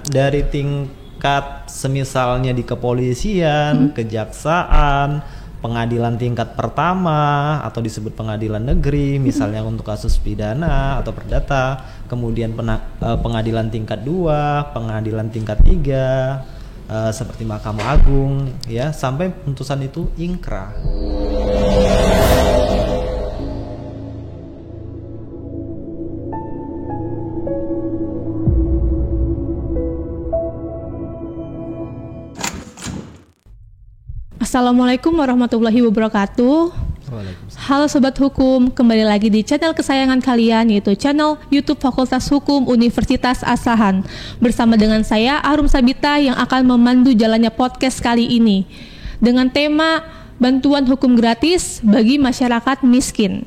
dari tingkat semisalnya di kepolisian, kejaksaan, pengadilan tingkat pertama atau disebut pengadilan negeri, misalnya untuk kasus pidana atau perdata, kemudian pengadilan tingkat 2, pengadilan tingkat 3, seperti Mahkamah Agung, ya, sampai putusan itu ingkrah. Assalamualaikum warahmatullahi wabarakatuh. Halo Sobat Hukum, kembali lagi di channel kesayangan kalian, yaitu channel YouTube Fakultas Hukum Universitas Asahan. Bersama dengan saya Arum Sabita yang akan memandu jalannya podcast kali ini dengan tema bantuan hukum gratis bagi masyarakat miskin.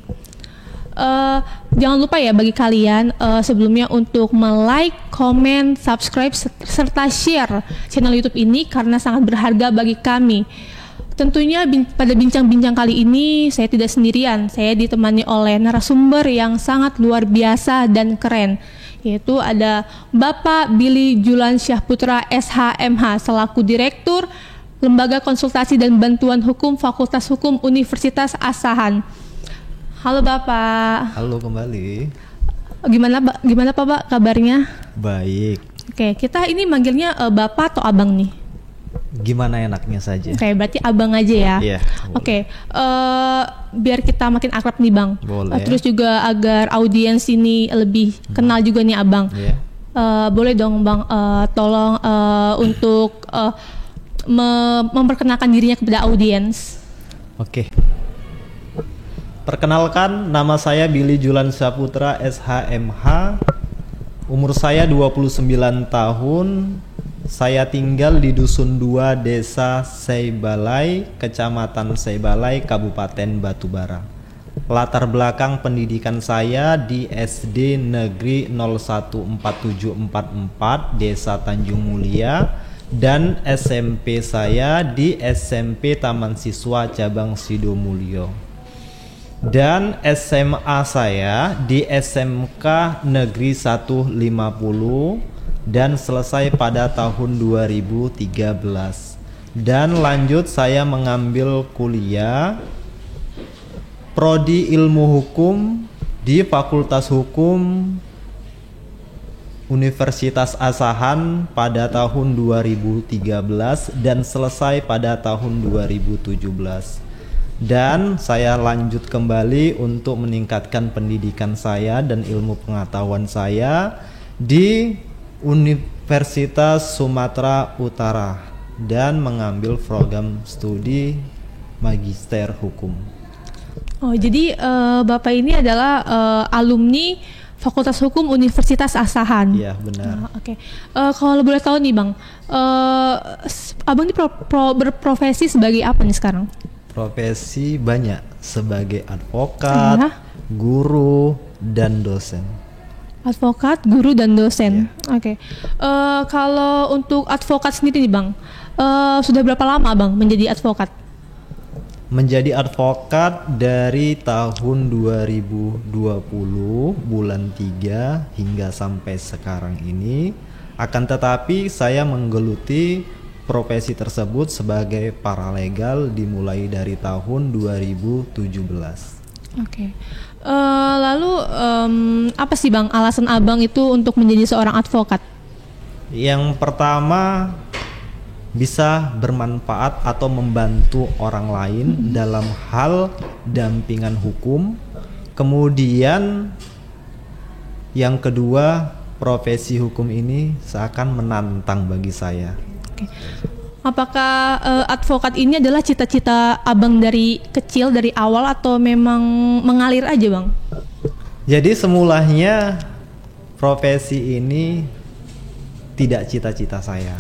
Jangan lupa ya bagi kalian sebelumnya untuk like, comment, subscribe serta share channel YouTube ini karena sangat berharga bagi kami. Tentunya pada bincang-bincang kali ini saya tidak sendirian, saya ditemani oleh narasumber yang sangat luar biasa dan keren, yaitu ada Bapak Billy Julansyah Putra SHMH selaku Direktur Lembaga Konsultasi dan Bantuan Hukum Fakultas Hukum Universitas Asahan. Halo Bapak. Halo kembali. Gimana Pak kabarnya? Baik. Oke, kita ini manggilnya Bapak atau Abang nih? Gimana enaknya saja. Oke, berarti Abang aja ya. Iya. Oke, biar kita makin akrab nih Bang. Boleh. Terus juga agar audiens ini lebih kenal juga nih Abang. Iya. Boleh dong Bang, tolong untuk memperkenalkan dirinya kepada audiens. Oke. Perkenalkan, nama saya Billy Julansyah Putra SHMH. Umur saya 29 tahun. Saya tinggal di Dusun 2, Desa Seibalai, Kecamatan Seibalai, Kabupaten Batubara. Latar belakang pendidikan saya di SD Negeri 014744, Desa Tanjung Mulia, dan SMP saya di SMP Taman Siswa Cabang Sidomulyo. Dan SMA saya di SMK Negeri 150 dan selesai pada tahun 2013. Dan lanjut saya mengambil kuliah Prodi Ilmu Hukum di Fakultas Hukum Universitas Asahan pada tahun 2013 dan selesai pada tahun 2017. Dan saya lanjut kembali untuk meningkatkan pendidikan saya dan ilmu pengetahuan saya di Universitas Sumatera Utara dan mengambil program studi Magister Hukum. Oh, jadi Bapak ini adalah alumni Fakultas Hukum Universitas Asahan. Iya, benar. Oke. Kalau boleh tahu nih Bang, Abang ini berprofesi sebagai apa nih sekarang? Profesi banyak, sebagai advokat, guru, dan dosen. Advokat, guru, dan dosen. Oke. Kalau untuk advokat sendiri nih Bang, sudah berapa lama Bang menjadi advokat? Menjadi advokat dari tahun 2020 bulan 3 hingga sampai sekarang ini. Akan tetapi saya menggeluti profesi tersebut sebagai paralegal dimulai dari tahun 2017. Oke. Lalu apa sih Bang alasan Abang itu untuk menjadi seorang advokat? Yang pertama, bisa bermanfaat atau membantu orang lain dalam hal dampingan hukum. Kemudian yang kedua, profesi hukum ini seakan menantang bagi saya. Oke. Apakah advokat ini adalah cita-cita Abang dari kecil, dari awal, atau memang mengalir aja Bang? Jadi semulanya profesi ini tidak cita-cita saya.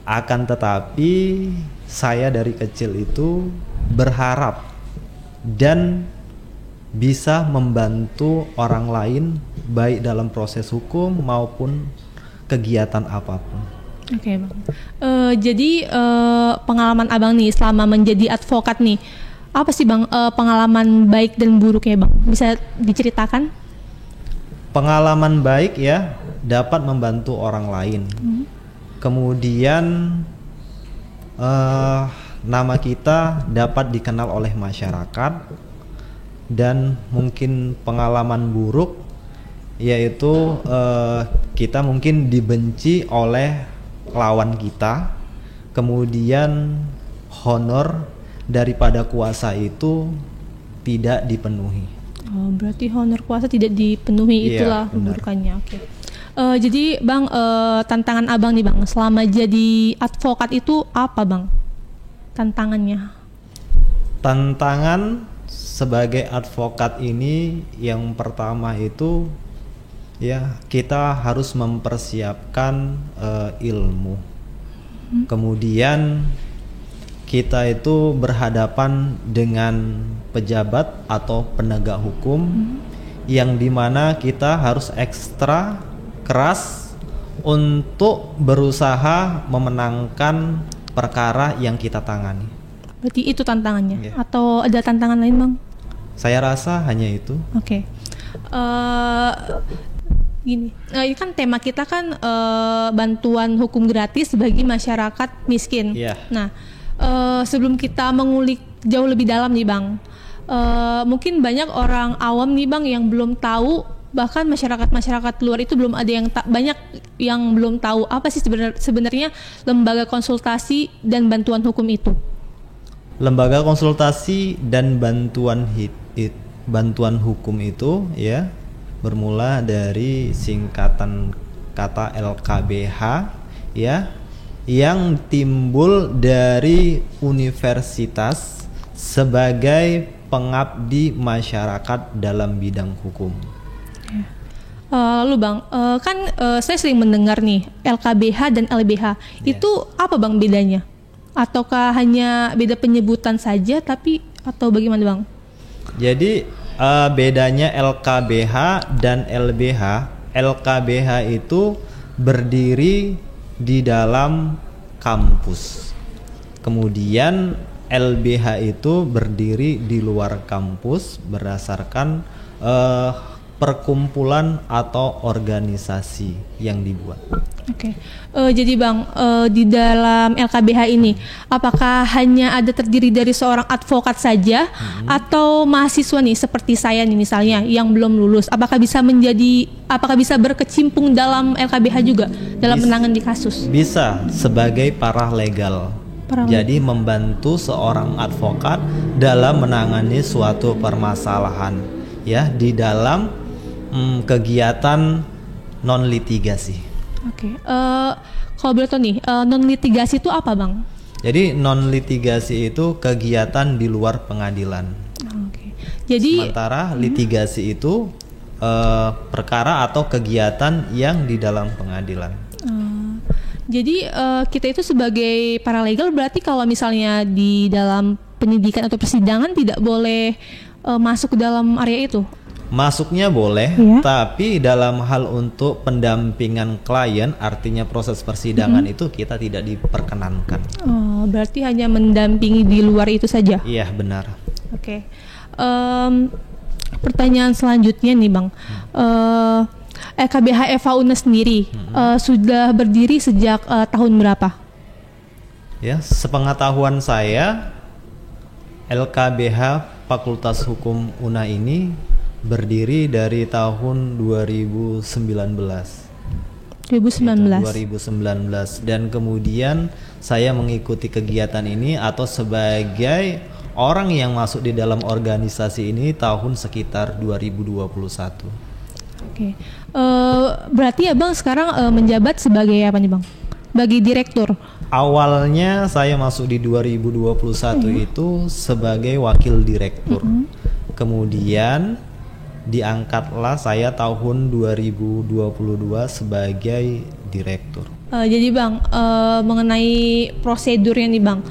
Akan tetapi saya dari kecil itu berharap dan bisa membantu orang lain baik dalam proses hukum maupun kegiatan apapun. Oke Bang. Jadi pengalaman Abang nih selama menjadi advokat nih, apa sih Bang pengalaman baik dan buruknya Bang? Bisa diceritakan? pengalaman baik ya dapat membantu orang lain. Kemudian nama kita dapat dikenal oleh masyarakat, dan mungkin pengalaman buruk yaitu kita mungkin dibenci oleh lawan kita, kemudian honor daripada kuasa itu tidak dipenuhi. Oh, berarti honor kuasa tidak dipenuhi, itulah keburukannya. Oke. Jadi Bang, tantangan Abang nih Bang, selama jadi advokat itu apa Bang? Tantangannya? Tantangan sebagai advokat ini yang pertama itu ya kita harus mempersiapkan ilmu. Kemudian kita itu berhadapan dengan pejabat atau penegak hukum yang dimana kita harus ekstra keras untuk berusaha memenangkan perkara yang kita tangani. Berarti itu tantangannya? Atau ada tantangan lain Bang? Saya rasa hanya itu. Oke. Gini, ini kan tema kita kan bantuan hukum gratis bagi masyarakat miskin. Nah, sebelum kita mengulik jauh lebih dalam nih Bang, mungkin banyak orang awam nih Bang yang belum tahu, bahkan masyarakat luar itu belum ada yang banyak yang belum tahu apa sih sebenarnya lembaga konsultasi dan bantuan hukum itu. Lembaga konsultasi dan bantuan hukum itu ya bermula dari singkatan kata LKBH ya, yang timbul dari universitas sebagai pengabdi masyarakat dalam bidang hukum. Lalu Bang, kan saya sering mendengar nih LKBH dan LBH, itu apa Bang bedanya? Ataukah hanya beda penyebutan saja atau bagaimana Bang? Jadi bedanya LKBH dan LBH. LKBH itu berdiri di dalam kampus. Kemudian LBH itu berdiri di luar kampus berdasarkan perkumpulan atau organisasi yang dibuat. Oke. Jadi Bang, di dalam LKBH ini apakah hanya ada terdiri dari seorang advokat saja atau mahasiswa nih seperti saya nih misalnya yang belum lulus, apakah bisa berkecimpung dalam LKBH juga dalam menangani kasus? Bisa, sebagai paralegal. Jadi membantu seorang advokat dalam menangani suatu permasalahan ya di dalam kegiatan non litigasi. Oke. Kalau boleh tahu nih, non litigasi itu apa Bang? Jadi non litigasi itu kegiatan di luar pengadilan. Oke. Jadi sementara litigasi itu perkara atau kegiatan yang di dalam pengadilan. Jadi kita itu sebagai paralegal berarti kalau misalnya di dalam penyidikan atau persidangan tidak boleh masuk ke dalam area itu? Masuknya boleh, tapi dalam hal untuk pendampingan klien, artinya proses persidangan itu kita tidak diperkenankan. Oh, berarti hanya mendampingi di luar itu saja? Iya, benar. Oke. Pertanyaan selanjutnya nih Bang, LKBH Eva Una sendiri sudah berdiri sejak tahun berapa? Ya, sepengetahuan saya, LKBH Fakultas Hukum UNA ini berdiri dari tahun 2019 dan kemudian saya mengikuti kegiatan ini atau sebagai orang yang masuk di dalam organisasi ini tahun sekitar 2021. Oke. Berarti Abang sekarang menjabat sebagai apa nih Bang? Bagi direktur? Awalnya saya masuk di 2021 itu sebagai wakil direktur. Kemudian diangkatlah saya tahun 2022 sebagai direktur. Jadi Bang, mengenai prosedurnya nih Bang,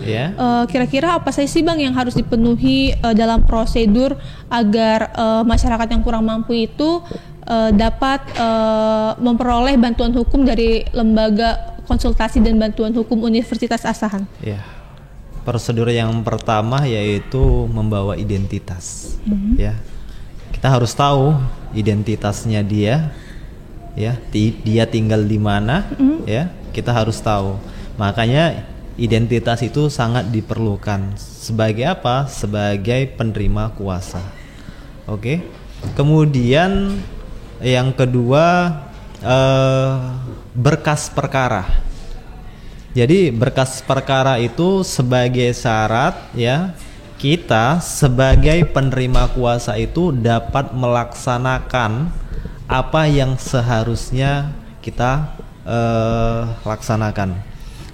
kira-kira apa saja sih Bang yang harus dipenuhi dalam prosedur agar masyarakat yang kurang mampu itu dapat memperoleh bantuan hukum dari lembaga konsultasi dan bantuan hukum Universitas Asahan? Ya, prosedur yang pertama yaitu membawa identitas. Ya, kita harus tahu identitasnya dia, ya, dia tinggal di mana, ya, kita harus tahu. Makanya identitas itu sangat diperlukan. Sebagai apa? Sebagai penerima kuasa. Oke. Kemudian yang kedua, berkas perkara. Jadi berkas perkara itu sebagai syarat, ya, kita sebagai penerima kuasa itu dapat melaksanakan apa yang seharusnya kita laksanakan.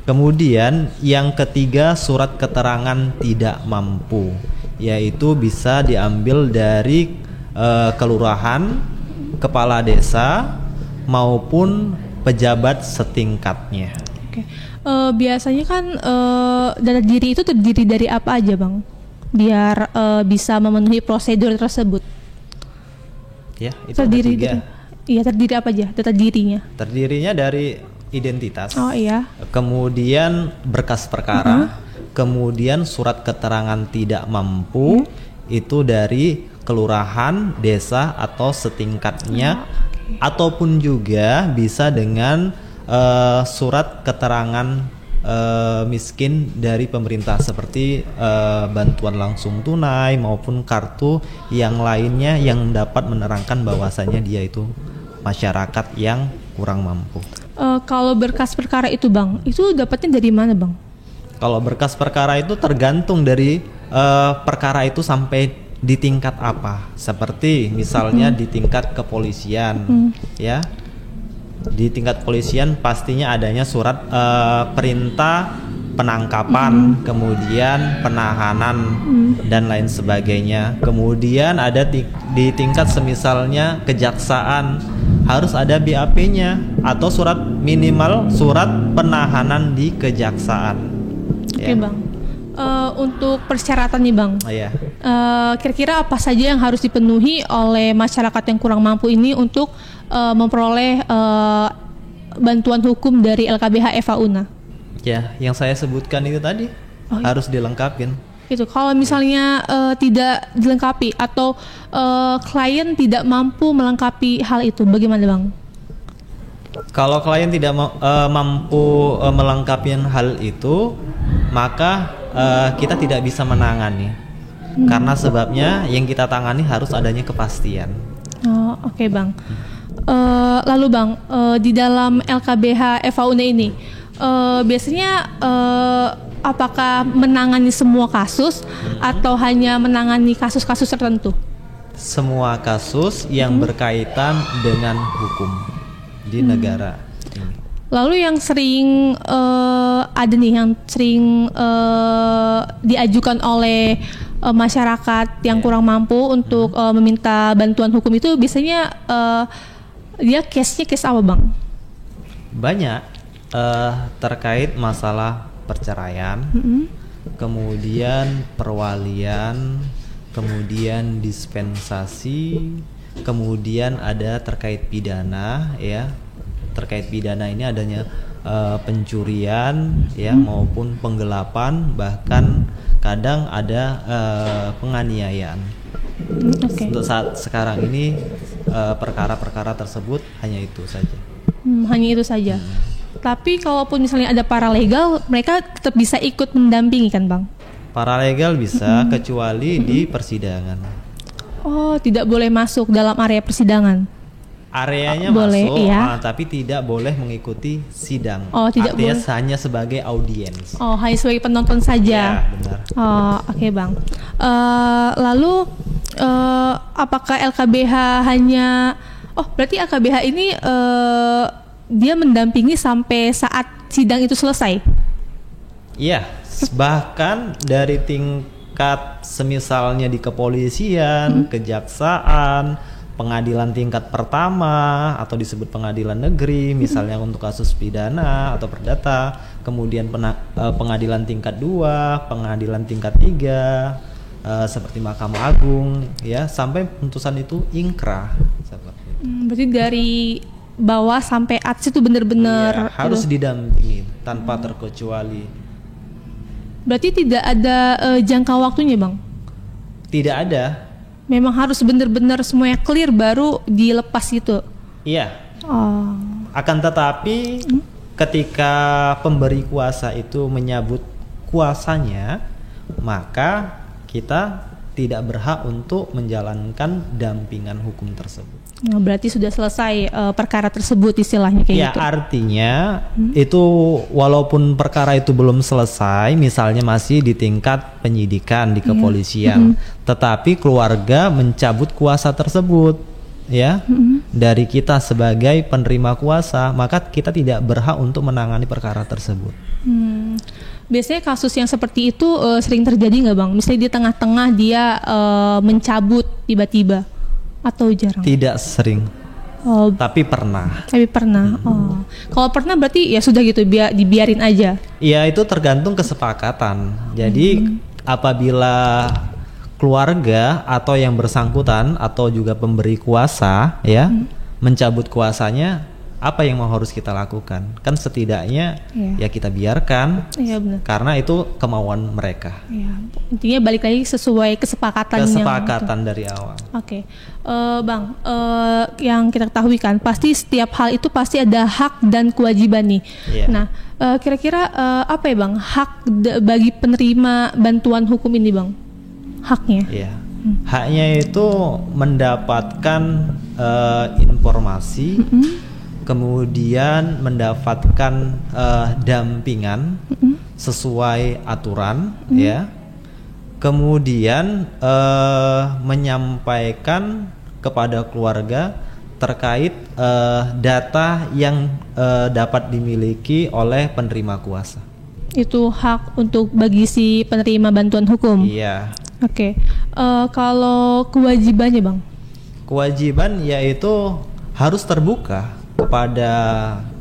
Kemudian yang ketiga, surat keterangan tidak mampu, yaitu bisa diambil dari kelurahan, kepala desa maupun pejabat setingkatnya. Oke. Biasanya kan data diri itu terdiri dari apa aja, Bang? Biar bisa memenuhi prosedur tersebut. Ya, itu terdiri ada 3. Iya, terdiri apa aja data dirinya? Terdirinya dari identitas. Oh iya. Kemudian berkas perkara, kemudian surat keterangan tidak mampu, itu dari kelurahan, desa atau setingkatnya, ataupun juga bisa dengan surat keterangan miskin dari pemerintah seperti bantuan langsung tunai maupun kartu yang lainnya yang dapat menerangkan bahwasannya dia itu masyarakat yang kurang mampu. Kalau berkas perkara itu, Bang, itu dapatnya dari mana, Bang? Kalau berkas perkara itu tergantung dari perkara itu sampai di tingkat apa. Seperti misalnya di tingkat kepolisian, ya. Di tingkat polisian pastinya adanya surat perintah penangkapan, kemudian penahanan dan lain sebagainya. Kemudian ada di tingkat semisalnya kejaksaan harus ada BAP-nya atau surat minimal surat penahanan di kejaksaan. Oke, Bang. Untuk persyaratan nih, Bang. Iya. Kira-kira apa saja yang harus dipenuhi oleh masyarakat yang kurang mampu ini untuk memperoleh bantuan hukum dari LKBH Eva Una? Ya, yang saya sebutkan itu tadi harus dilengkapin. Itu kalau misalnya tidak dilengkapi atau klien tidak mampu melengkapi hal itu, bagaimana, Bang? Kalau klien tidak mampu melengkapi hal itu, maka kita tidak bisa menangani. Karena sebabnya yang kita tangani harus adanya kepastian. Oh, oke, Bang. Lalu, Bang, di dalam LKBH Eva Una ini biasanya apakah menangani semua kasus atau hanya menangani kasus-kasus tertentu? Semua kasus yang berkaitan dengan hukum di negara ini. Lalu yang sering ada nih yang sering diajukan oleh masyarakat yang kurang mampu untuk meminta bantuan hukum itu biasanya dia case-nya case apa, Bang? Banyak terkait masalah perceraian, kemudian perwalian, kemudian dispensasi, kemudian ada terkait pidana, ya. Terkait pidana ini adanya pencurian, ya, maupun penggelapan, bahkan kadang ada penganiayaan. Untuk saat sekarang ini perkara-perkara tersebut hanya itu saja. Hanya itu saja. Tapi kalaupun misalnya ada paralegal, mereka tetap bisa ikut mendampingi kan, Bang? Paralegal bisa, kecuali di persidangan. Oh, tidak boleh masuk dalam area persidangan? Areanya boleh, masuk, iya. Tapi tidak boleh mengikuti sidang. Oh, tidak artinya boleh. Hanya sebagai audiens. Oh, hanya sebagai penonton saja. Ya, benar. Oh, oke, Bang. Lalu apakah LKBH hanya? Oh, berarti LKBH ini dia mendampingi sampai saat sidang itu selesai? Iya, bahkan dari tingkat semisalnya di kepolisian, kejaksaan, pengadilan tingkat pertama atau disebut pengadilan negeri, misalnya untuk kasus pidana atau perdata, kemudian pengadilan tingkat 2, pengadilan tingkat 3, seperti Mahkamah Agung, ya, sampai putusan itu ingkrah. Berarti dari bawah sampai atas itu benar-benar harus didampingi tanpa terkecuali. Berarti tidak ada jangka waktunya, Bang? Tidak ada. Memang harus benar-benar semuanya clear baru dilepas gitu. Iya. Oh. Akan tetapi ketika pemberi kuasa itu menyabut kuasanya, maka kita tidak berhak untuk menjalankan dampingan hukum tersebut. Nah, berarti sudah selesai perkara tersebut istilahnya kayak Ya, gitu. artinya itu walaupun perkara itu belum selesai, misalnya masih di tingkat penyidikan di kepolisian, tetapi keluarga mencabut kuasa tersebut, ya, dari kita sebagai penerima kuasa, maka kita tidak berhak untuk menangani perkara tersebut. Biasanya kasus yang seperti itu sering terjadi nggak Bang? Misalnya di tengah-tengah dia mencabut tiba-tiba atau jarang? Tidak sering, Oh, tapi pernah. tapi pernah. Oh, kalau pernah berarti ya sudah gitu, dibiarin aja. Ya, itu tergantung kesepakatan. Jadi apabila keluarga atau yang bersangkutan atau juga pemberi kuasa ya mencabut kuasanya, apa yang harus kita lakukan? Kan setidaknya ya kita biarkan, Iya benar. karena itu kemauan mereka. Ya, intinya balik lagi sesuai kesepakatan Dari awal. Oke. Bang, yang kita ketahui kan pasti setiap hal itu pasti ada hak dan kewajiban nih. Iya. Nah, kira-kira apa ya Bang hak bagi penerima bantuan hukum ini Bang? Haknya? Iya. Haknya itu mendapatkan informasi, kemudian mendapatkan dampingan sesuai aturan, ya. Kemudian menyampaikan kepada keluarga terkait data yang dapat dimiliki oleh penerima kuasa. Itu hak untuk bagi si penerima bantuan hukum. Iya. Oke. Kalau kewajibannya Bang? Kewajiban yaitu harus terbuka kepada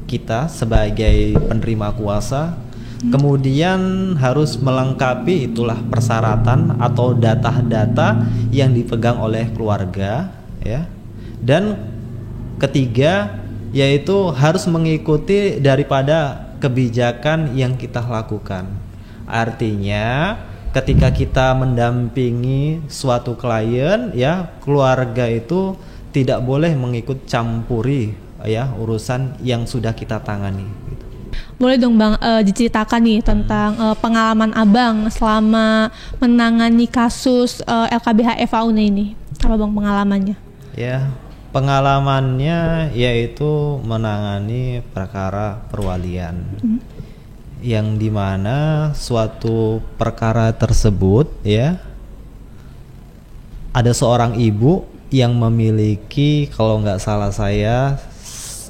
kita sebagai penerima kuasa. Kemudian harus melengkapi itulah persyaratan atau data-data yang dipegang oleh keluarga, ya. Dan ketiga yaitu harus mengikuti daripada kebijakan yang kita lakukan. Artinya ketika kita mendampingi suatu klien, ya, keluarga itu tidak boleh mengikut campuri ya urusan yang sudah kita tangani gitu. Boleh dong Bang diceritakan nih tentang pengalaman Abang selama menangani kasus LKBH FAUNA ini. Apa Bang pengalamannya? Ya, pengalamannya yaitu menangani perkara perwalian. Yang dimana suatu perkara tersebut, ya, ada seorang ibu yang memiliki, kalau nggak salah saya,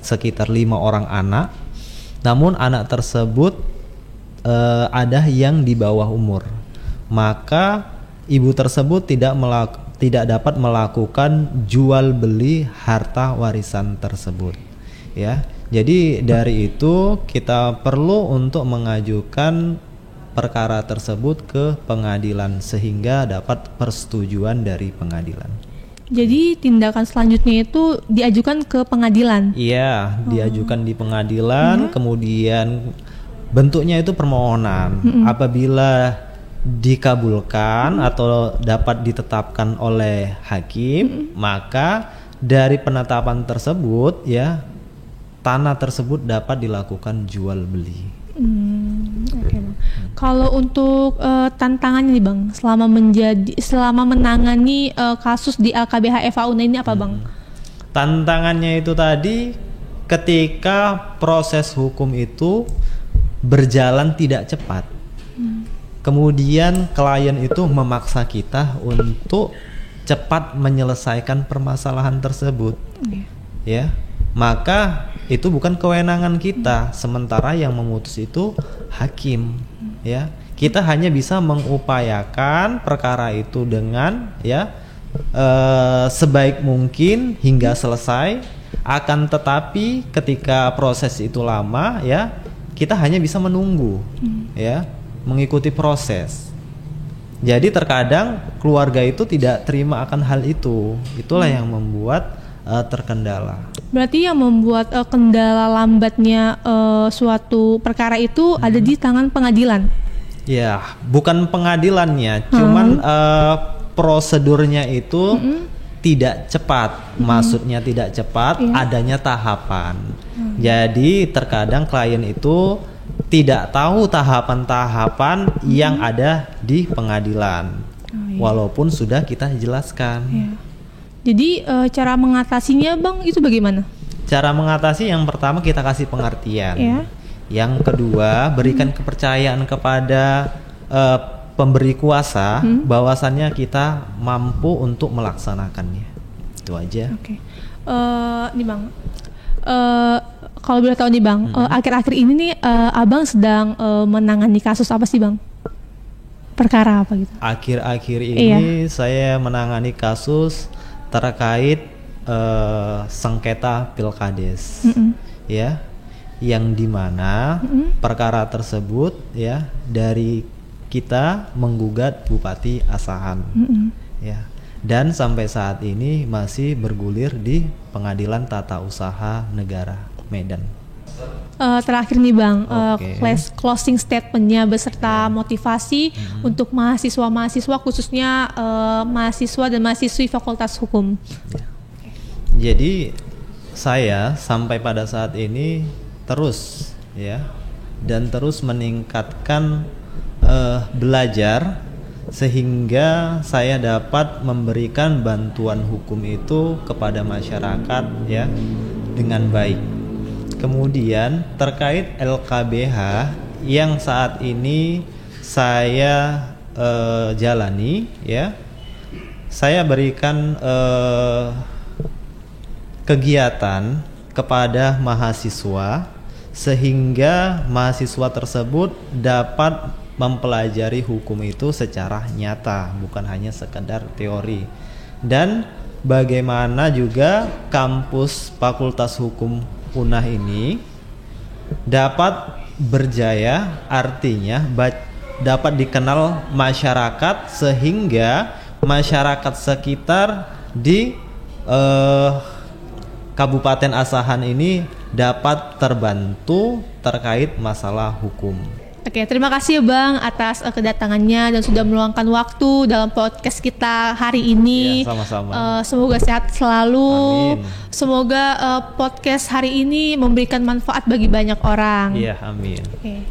sekitar 5 orang anak. Namun anak tersebut ada yang di bawah umur, maka ibu tersebut tidak dapat melakukan jual beli harta warisan tersebut, ya. Jadi dari itu kita perlu untuk mengajukan perkara tersebut ke pengadilan sehingga dapat persetujuan dari pengadilan. Jadi tindakan selanjutnya itu diajukan ke pengadilan? Iya, diajukan di pengadilan, kemudian bentuknya itu permohonan. Apabila dikabulkan atau dapat ditetapkan oleh hakim, maka dari penetapan tersebut, ya, tanah tersebut dapat dilakukan jual beli. Oke, Bang. Kalau untuk tantangannya nih Bang, selama menangani kasus di LKBH FAUNA ini apa Bang? Tantangannya itu tadi ketika proses hukum itu berjalan tidak cepat. Kemudian klien itu memaksa kita untuk cepat menyelesaikan permasalahan tersebut. Ya. Maka itu bukan kewenangan kita, sementara yang memutus itu hakim, ya. Kita hanya bisa mengupayakan perkara itu dengan, ya, sebaik mungkin hingga selesai. Akan tetapi ketika proses itu lama, ya, kita hanya bisa menunggu, ya, mengikuti proses. Jadi terkadang keluarga itu tidak terima akan hal itu. Itulah yang membuat terkendala. Berarti yang membuat kendala lambatnya suatu perkara itu ada di tangan pengadilan? Ya, bukan pengadilannya, cuman prosedurnya itu tidak cepat. Maksudnya tidak cepat, adanya tahapan. Jadi terkadang klien itu tidak tahu tahapan-tahapan yang ada di pengadilan, walaupun sudah kita jelaskan. Jadi cara mengatasinya Bang itu bagaimana? Cara mengatasi yang pertama kita kasih pengertian. Yang kedua berikan kepercayaan kepada pemberi kuasa bahwasannya kita mampu untuk melaksanakannya. Itu aja. Oke. Nih Bang, kalau boleh tahu nih Bang, akhir-akhir ini nih Abang sedang menangani kasus apa sih Bang? Perkara apa gitu? Akhir-akhir ini saya menangani kasus terkait sengketa pilkades, ya, yang dimana perkara tersebut ya dari kita menggugat Bupati Asahan, ya, dan sampai saat ini masih bergulir di Pengadilan Tata Usaha Negara Medan. Terakhir nih Bang, closing statementnya beserta motivasi untuk mahasiswa-mahasiswa khususnya mahasiswa dan mahasiswi Fakultas Hukum. Jadi saya sampai pada saat ini terus ya dan terus meningkatkan belajar sehingga saya dapat memberikan bantuan hukum itu kepada masyarakat ya dengan baik. Kemudian terkait LKBH yang saat ini saya jalani ya, saya berikan kegiatan kepada mahasiswa sehingga mahasiswa tersebut dapat mempelajari hukum itu secara nyata, bukan hanya sekedar teori. Dan bagaimana juga kampus Fakultas Hukum UNAH ini dapat berjaya, artinya dapat dikenal masyarakat sehingga masyarakat sekitar di Kabupaten Asahan ini dapat terbantu terkait masalah hukum. Oke, terima kasih Bang atas kedatangannya dan sudah meluangkan waktu dalam podcast kita hari ini. Ya, sama-sama. Semoga sehat selalu. Amin. Semoga podcast hari ini memberikan manfaat bagi banyak orang. Iya, amin. Oke.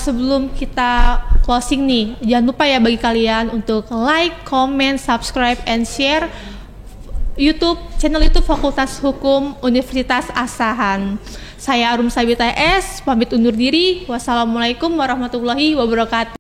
Sebelum kita closing nih, jangan lupa ya bagi kalian untuk like, comment, subscribe, and share channel YouTube Fakultas Hukum Universitas Asahan. Saya Arum Sabita S, pamit undur diri. Wassalamualaikum warahmatullahi wabarakatuh.